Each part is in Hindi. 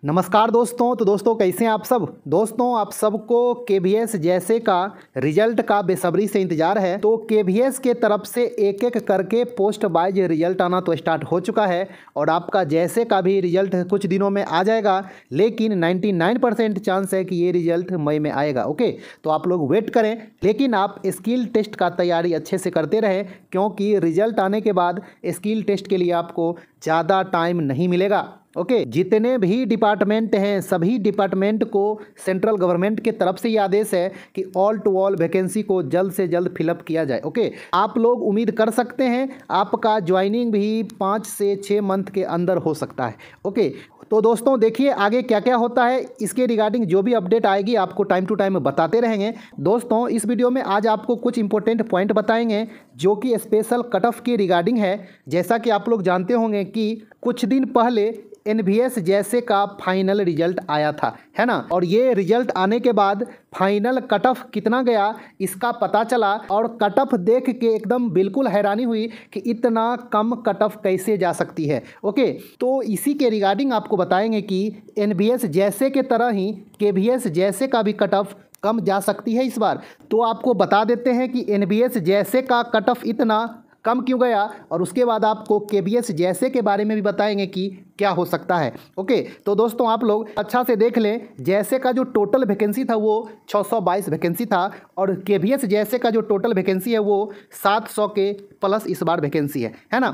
नमस्कार दोस्तों। तो दोस्तों कैसे हैं आप सब। दोस्तों आप सबको केवीएस जैसे का रिजल्ट का बेसब्री से इंतजार है। तो केवीएस के तरफ से एक एक करके पोस्ट वाइज रिजल्ट आना तो स्टार्ट हो चुका है और आपका जैसे का भी रिजल्ट कुछ दिनों में आ जाएगा, लेकिन 99% चांस है कि ये रिजल्ट मई में आएगा। ओके, तो आप लोग वेट करें, लेकिन आप स्किल टेस्ट का तैयारी अच्छे से करते रहें, क्योंकि रिजल्ट आने के बाद स्किल टेस्ट के लिए आपको ज़्यादा टाइम नहीं मिलेगा। ओके, जितने भी डिपार्टमेंट हैं सभी डिपार्टमेंट को सेंट्रल गवर्नमेंट के तरफ से ये आदेश है कि ऑल टू ऑल वैकेंसी को जल्द से जल्द फिलअप किया जाए। ओके, आप लोग उम्मीद कर सकते हैं आपका ज्वाइनिंग भी 5 से 6 मंथ के अंदर हो सकता है। ओके, तो दोस्तों देखिए आगे क्या क्या होता है, इसके रिगार्डिंग जो भी अपडेट आएगी आपको टाइम टू टाइम बताते रहेंगे। दोस्तों इस वीडियो में आज आपको कुछ इंपॉर्टेंट पॉइंट बताएंगे जो कि स्पेशल कट ऑफ की रिगार्डिंग है। जैसा कि आप लोग जानते होंगे कि कुछ दिन पहले एनवीएस जैसे का फाइनल रिजल्ट आया था, है ना, और ये रिजल्ट आने के बाद फाइनल कट ऑफ कितना गया इसका पता चला और कट ऑफ देख के एकदम बिल्कुल हैरानी हुई कि इतना कम कट ऑफ कैसे जा सकती है। ओके, तो इसी के रिगार्डिंग आपको बताएंगे कि एनवीएस जैसे के तरह ही केवीएस जैसे का भी कट ऑफ कम जा सकती है इस बार। तो आपको बता देते हैं कि एनवीएस जैसे का कट ऑफ इतना कम क्यों गया और उसके बाद आपको केवीएस जैसे के बारे में भी बताएंगे कि क्या हो सकता है। ओके, तो दोस्तों आप लोग अच्छा से देख लें, जैसे का जो टोटल वैकेंसी था वो 622 वैकेंसी था और केवीएस जैसे का जो टोटल वैकेंसी है वो 700 के प्लस इस बार वैकेंसी है ना।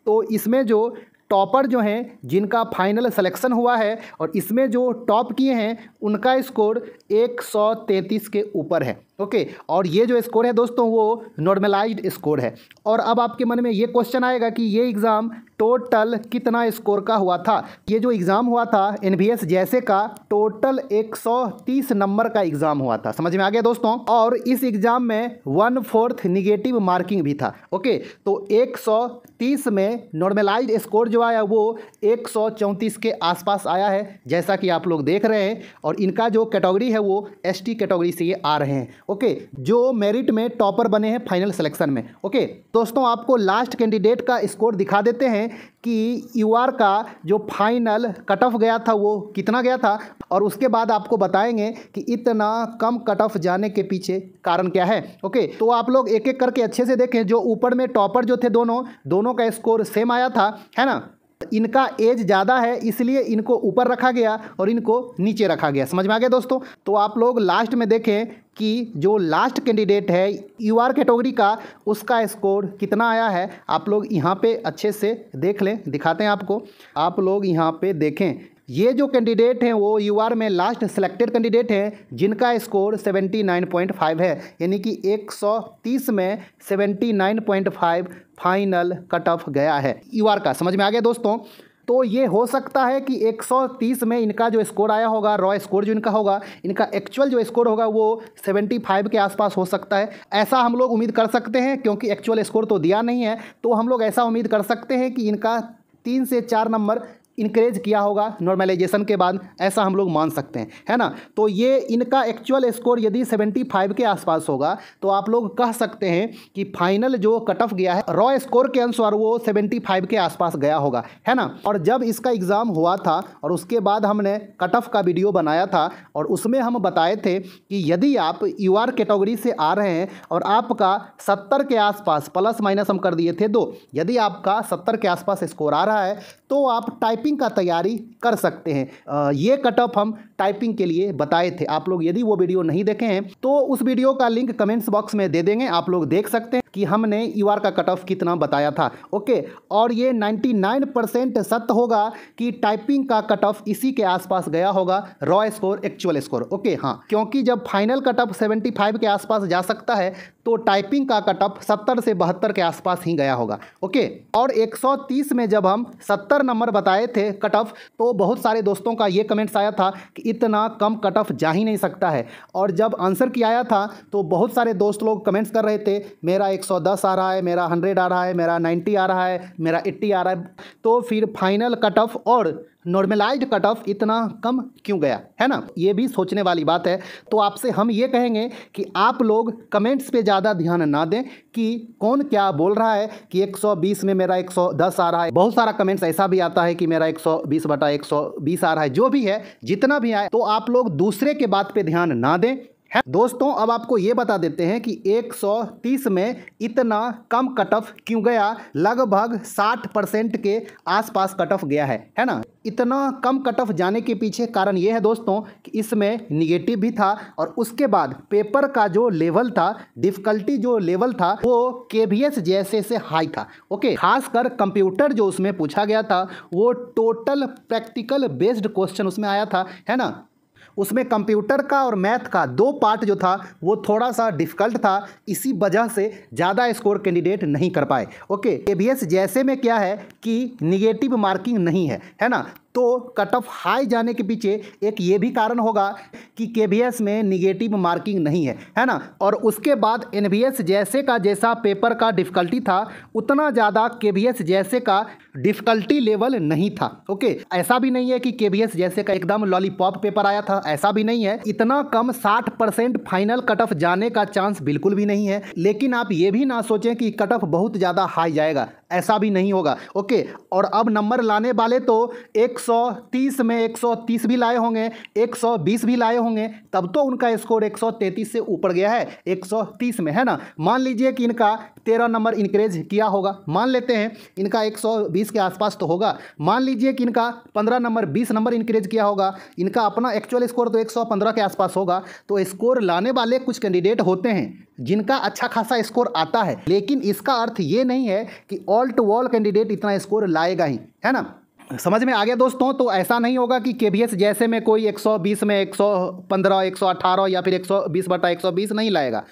तो इसमें जो टॉपर जो हैं जिनका फाइनल सिलेक्शन हुआ है और इसमें जो टॉप किए हैं उनका स्कोर 133 के ऊपर है। ओके, और ये जो स्कोर है दोस्तों वो नॉर्मलाइज्ड स्कोर है। और अब आपके मन में ये क्वेश्चन आएगा कि ये एग्ज़ाम टोटल कितना स्कोर का हुआ था। ये जो एग्ज़ाम हुआ था एनवीएस जैसे का टोटल 130 नंबर का एग्ज़ाम हुआ था, समझ में आ गया दोस्तों। और इस एग्ज़ाम में 1/4 निगेटिव मार्किंग भी था। ओके, तो 130 में नॉर्मलाइज्ड स्कोर जो आया वो 134 के आसपास आया है, जैसा कि आप लोग देख रहे हैं। और इनका जो कैटेगरी है वो एसटी कैटेगरी से ये आ रहे हैं। ओके, जो मेरिट में टॉपर बने हैं फाइनल सिलेक्शन में। ओके, दोस्तों आपको लास्ट कैंडिडेट का स्कोर दिखा देते हैं कि यूआर का जो फाइनल कट ऑफ गया था वो कितना गया था और उसके बाद आपको बताएंगे कि इतना कम कट ऑफ जाने के पीछे कारण क्या है। ओके, तो आप लोग एक एक करके अच्छे से देखें। जो ऊपर में टॉपर जो थे दोनों का स्कोर सेम आया था, है ना। इनका एज ज़्यादा है इसलिए इनको ऊपर रखा गया और इनको नीचे रखा गया, समझ में आ गया दोस्तों। तो आप लोग लास्ट में देखें कि जो लास्ट कैंडिडेट है यूआर कैटेगरी का उसका स्कोर कितना आया है। आप लोग यहाँ पे अच्छे से देख लें, दिखाते हैं आपको। आप लोग यहाँ पे देखें, ये जो कैंडिडेट हैं वो यूआर में लास्ट सिलेक्टेड कैंडिडेट हैं जिनका स्कोर 79.5 है, यानी कि 130 में 79.5 फाइनल कट ऑफ गया है यूआर का, समझ में आ गया दोस्तों। तो ये हो सकता है कि 130 में इनका जो स्कोर आया होगा, रॉ स्कोर जो इनका होगा, इनका एक्चुअल जो स्कोर होगा वो 75 के आसपास हो सकता है। ऐसा हम लोग उम्मीद कर सकते हैं, क्योंकि एक्चुअल स्कोर तो दिया नहीं है। तो हम लोग ऐसा उम्मीद कर सकते हैं कि इनका 3 से 4 नंबर इंक्रीज किया होगा नॉर्मलाइजेशन के बाद, ऐसा हम लोग मान सकते हैं, है ना। तो ये इनका एक्चुअल स्कोर यदि 75 के आसपास होगा तो आप लोग कह सकते हैं कि फाइनल जो कट ऑफ गया है रॉ स्कोर के अनुसार वो 75 के आसपास गया होगा, है ना। और जब इसका एग्ज़ाम हुआ था और उसके बाद हमने कट ऑफ का वीडियो बनाया था और उसमें हम बताए थे कि यदि आप यूआर कैटेगरी से आ रहे हैं और आपका 70 के आसपास, प्लस माइनस हम कर दिए थे 2, यदि आपका 70 के आसपास स्कोर आ रहा है तो आप टाइपिंग का तैयारी कर सकते हैं। ये कट ऑफ हम टाइपिंग के लिए बताए थे। आप लोग यदि वो वीडियो नहीं देखे हैं तो उस वीडियो का लिंक कमेंट्स बॉक्स में दे देंगे, आप लोग देख सकते हैं कि हमने यूआर का कट ऑफ कितना बताया था। ओके, और ये 99% सत्य होगा कि टाइपिंग का कट ऑफ इसी के आसपास गया होगा, raw score actual score. Okay, हाँ, क्योंकि जब फाइनल कट ऑफ 75 के आसपास जा सकता है तो टाइपिंग का कट ऑफ 70 से 72 के आसपास ही गया होगा। ओके, और 130 में जब हम 70 नंबर बताए थे कट ऑफ तो बहुत सारे दोस्तों का ये कमेंट्स आया था कि इतना कम कट ऑफ जा ही नहीं सकता है। और जब आंसर किया आया था तो बहुत सारे दोस्त लोग कमेंट्स कर रहे थे मेरा 110 आ रहा है, मेरा 100 आ रहा है, मेरा 90 आ रहा है, मेरा 80 आ रहा है। तो फिर फाइनल कट ऑफ और नॉर्मलाइज्ड कट ऑफ इतना कम क्यों गया, है ना। ये भी सोचने वाली बात है। तो आपसे हम ये कहेंगे कि आप लोग कमेंट्स पे ज़्यादा ध्यान ना दें कि कौन क्या बोल रहा है कि 120 में मेरा 110 आ रहा है। बहुत सारा कमेंट्स ऐसा भी आता है कि मेरा 120/120 आ रहा है। जो भी है, जितना भी आए, तो आप लोग दूसरे के बात पे ध्यान ना दें, है दोस्तों। अब आपको ये बता देते हैं कि 130 में इतना कम कट ऑफ क्यों गया। लगभग 60% के आसपास कट ऑफ गया है ना। इतना कम कट ऑफ जाने के पीछे कारण ये है दोस्तों कि इसमें निगेटिव भी था, और उसके बाद पेपर का जो लेवल था, डिफिकल्टी जो लेवल था, वो KVS जैसे से हाई था। ओके, खासकर कंप्यूटर जो उसमें पूछा गया था वो टोटल प्रैक्टिकल बेस्ड क्वेश्चन उसमें आया था, है ना। उसमें कंप्यूटर का और मैथ का 2 पार्ट जो था वो थोड़ा सा डिफिकल्ट था। इसी वजह से ज़्यादा स्कोर कैंडिडेट नहीं कर पाए। ओके, KVS जैसे में क्या है कि निगेटिव मार्किंग नहीं है ना। तो कट ऑफ हाई जाने के पीछे एक ये भी कारण होगा कि KVS में निगेटिव मार्किंग नहीं है ना। और उसके बाद NVS जैसे का जैसा पेपर का डिफ़िकल्टी था, उतना ज़्यादा KVS जैसे का डिफ़िकल्टी लेवल नहीं था। ओके, ऐसा भी नहीं है कि KVS जैसे का एकदम लॉलीपॉप पेपर आया था, ऐसा भी नहीं है। इतना कम 60% फाइनल कट ऑफ जाने का चांस बिल्कुल भी नहीं है। लेकिन आप ये भी ना सोचें कि कट ऑफ बहुत ज़्यादा हाई जाएगा, ऐसा भी नहीं होगा। ओके, और अब नंबर लाने वाले तो 130 में 130 भी लाए होंगे, 120 भी लाए होंगे, तब तो उनका स्कोर 133 से ऊपर गया है 130 में, है ना। मान लीजिए कि इनका 13 नंबर इंक्रीज किया होगा, मान लेते हैं इनका 120 के आसपास तो होगा। मान लीजिए कि इनका 15 नंबर 20 नंबर इंक्रीज किया होगा, इनका अपना एक्चुअल स्कोर तो 115 के आसपास होगा। तो स्कोर लाने वाले कुछ कैंडिडेट होते हैं जिनका अच्छा खासा स्कोर आता है, लेकिन इसका अर्थ ये नहीं है कि ऑल टू ऑल कैंडिडेट इतना स्कोर लाएगा ही, है ना। समझ में आ गया दोस्तों। तो ऐसा नहीं होगा कि KVS जैसे में कोई 120 में 115, 118 या फिर 120/120 नहीं लाएगा।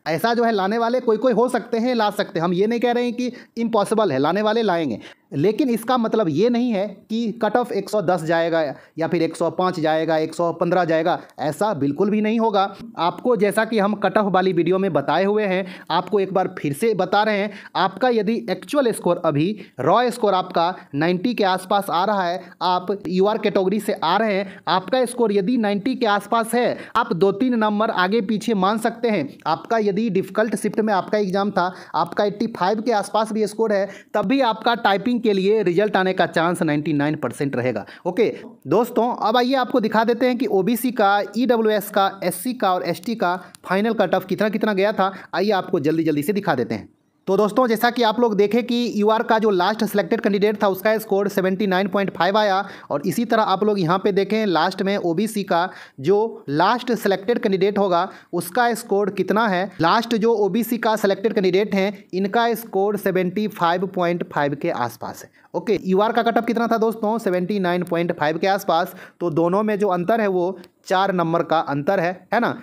ऐसा जो है लाने वाले कोई कोई हो सकते हैं, ला सकते हैं। हम ये नहीं कह रहे हैं कि इम्पॉसिबल है, लाने वाले लाएंगे। लेकिन इसका मतलब ये नहीं है कि कट ऑफ 110 जाएगा या फिर 105 जाएगा, 115 जाएगा, ऐसा बिल्कुल भी नहीं होगा। आपको जैसा कि हम कट ऑफ वाली वीडियो में बताए हुए हैं, आपको एक बार फिर से बता रहे हैं। आपका यदि एक्चुअल स्कोर अभी रॉ स्कोर आपका 90 के आसपास आ रहा है, आप UR कैटेगरी से आ रहे हैं, आपका स्कोर यदि 90 के आसपास है, आप 2-3 नंबर आगे पीछे मान सकते हैं। आपका यदि डिफ़िकल्ट शिफ्ट में आपका एग्जाम था, आपका 85 के आसपास भी स्कोर है, तब भी आपका टाइपिंग के लिए रिजल्ट आने का चांस 99% रहेगा। ओके दोस्तों, अब आइए आपको दिखा देते हैं कि OBC का, EWS का, SC का और ST का फाइनल कट ऑफ कितना कितना गया था। आइए आपको जल्दी जल्दी से दिखा देते हैं। तो दोस्तों, जैसा कि आप लोग देखें कि UR का जो लास्ट सेलेक्टेड कैंडिडेट था उसका स्कोर 79.5 आया, और इसी तरह आप लोग यहाँ पे देखें लास्ट में OBC का जो लास्ट सेलेक्टेड कैंडिडेट होगा उसका स्कोर कितना है। लास्ट जो OBC का सेलेक्टेड कैंडिडेट हैं, इनका स्कोर 75.5 के आसपास है। ओके, UR का कटअप कितना था दोस्तों, 79.5 के आसपास। तो दोनों में जो अंतर है वो 4 नंबर का अंतर है ना,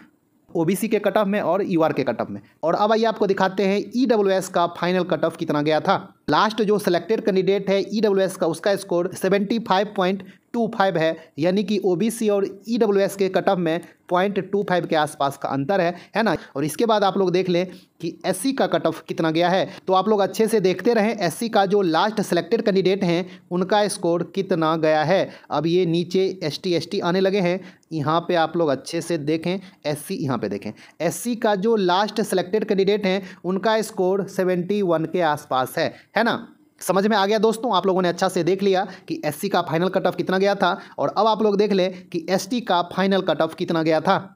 OBC के कट ऑफ में और UR के कट ऑफ में। और अब आइए आपको दिखाते हैं EWS का फाइनल कट ऑफ कितना गया था। लास्ट जो सेलेक्टेड कैंडिडेट है EWS का, उसका स्कोर 75.25 है, यानी कि OBC और EWS के कट ऑफ में 0.25 के आसपास का अंतर है ना। और इसके बाद आप लोग देख लें कि SC का कट ऑफ कितना गया है। तो आप लोग अच्छे से देखते रहें, SC का जो लास्ट सेलेक्टेड कैंडिडेट हैं उनका स्कोर कितना गया है। अब ये नीचे ST आने लगे हैं, यहाँ पे आप लोग अच्छे से देखें, SC यहाँ पे देखें। SC का जो लास्ट सेलेक्टेड कैंडिडेट हैं उनका स्कोर 71 के आसपास है ना। समझ में आ गया दोस्तों, आप लोगों ने अच्छा से देख लिया कि SC का फाइनल कट ऑफ कितना गया था। और अब आप लोग देख लें कि ST का फाइनल कट ऑफ कितना गया था।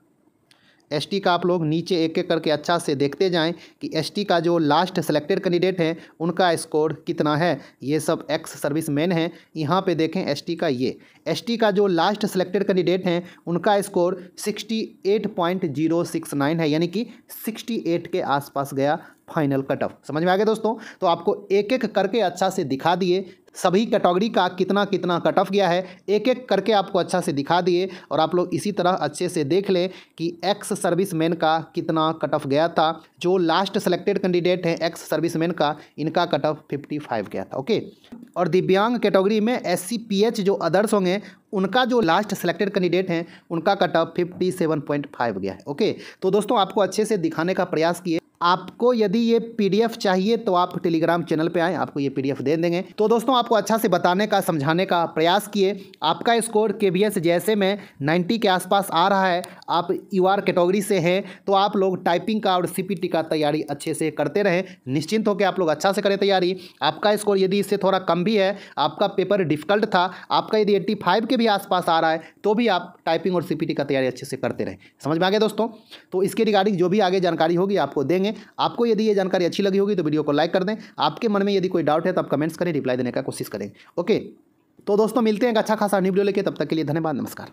ST का आप लोग नीचे एक एक करके अच्छा से देखते जाएं कि ST का जो लास्ट सेलेक्टेड कैंडिडेट हैं उनका स्कोर कितना है। ये सब एक्स सर्विस मैन हैं। यहाँ पे देखें ST का, ये ST का जो लास्ट सेलेक्टेड कैंडिडेट हैं उनका स्कोर 68.069 है, यानी कि 68 के आसपास गया फाइनल कट ऑफ। समझ में आ गया दोस्तों। तो आपको एक एक करके अच्छा से दिखा दिए सभी कैटेगरी का कितना कितना कट ऑफ गया है, एक एक करके आपको अच्छा से दिखा दिए। और आप लोग इसी तरह अच्छे से देख लें कि एक्स सर्विसमैन का कितना कट ऑफ गया था। जो लास्ट सेलेक्टेड कैंडिडेट हैं एक्स सर्विसमैन का, इनका कट ऑफ 55 गया था। ओके, और दिव्यांग कैटेगरी में SCPH जो अदर्स होंगे उनका जो लास्ट सेलेक्टेड कैंडिडेट हैं उनका कट ऑफ 57.5 गया है। ओके, तो दोस्तों आपको अच्छे से दिखाने का प्रयास किए। आपको यदि ये पीडीएफ चाहिए तो आप टेलीग्राम चैनल पे आएँ, आपको ये पीडीएफ दे देंगे। तो दोस्तों आपको अच्छा से बताने का, समझाने का प्रयास किए। आपका स्कोर केवीएस जैसे में 90 के आसपास आ रहा है, आप यूआर कैटेगरी से हैं, तो आप लोग टाइपिंग का और सीपीटी का तैयारी अच्छे से करते रहें। निश्चिंत होकर आप लोग अच्छा से करें तैयारी। आपका स्कोर यदि इससे थोड़ा कम भी है, आपका पेपर डिफिकल्ट था, आपका यदि 85 के भी आसपास आ रहा है, तो भी आप टाइपिंग और सीपीटी का तैयारी अच्छे से करते रहें। समझ में आ गया दोस्तों? तो इसके रिगार्डिंग जो भी आगे जानकारी होगी आपको देंगे। आपको यदि ये जानकारी अच्छी लगी होगी तो वीडियो को लाइक कर दें। आपके मन में यदि कोई डाउट है तो आप कमेंट्स करें, रिप्लाई देने का कोशिश करें। ओके, तो दोस्तों मिलते हैं एक अच्छा खासा न्यू वीडियो लेके। तब तक के लिए धन्यवाद, नमस्कार।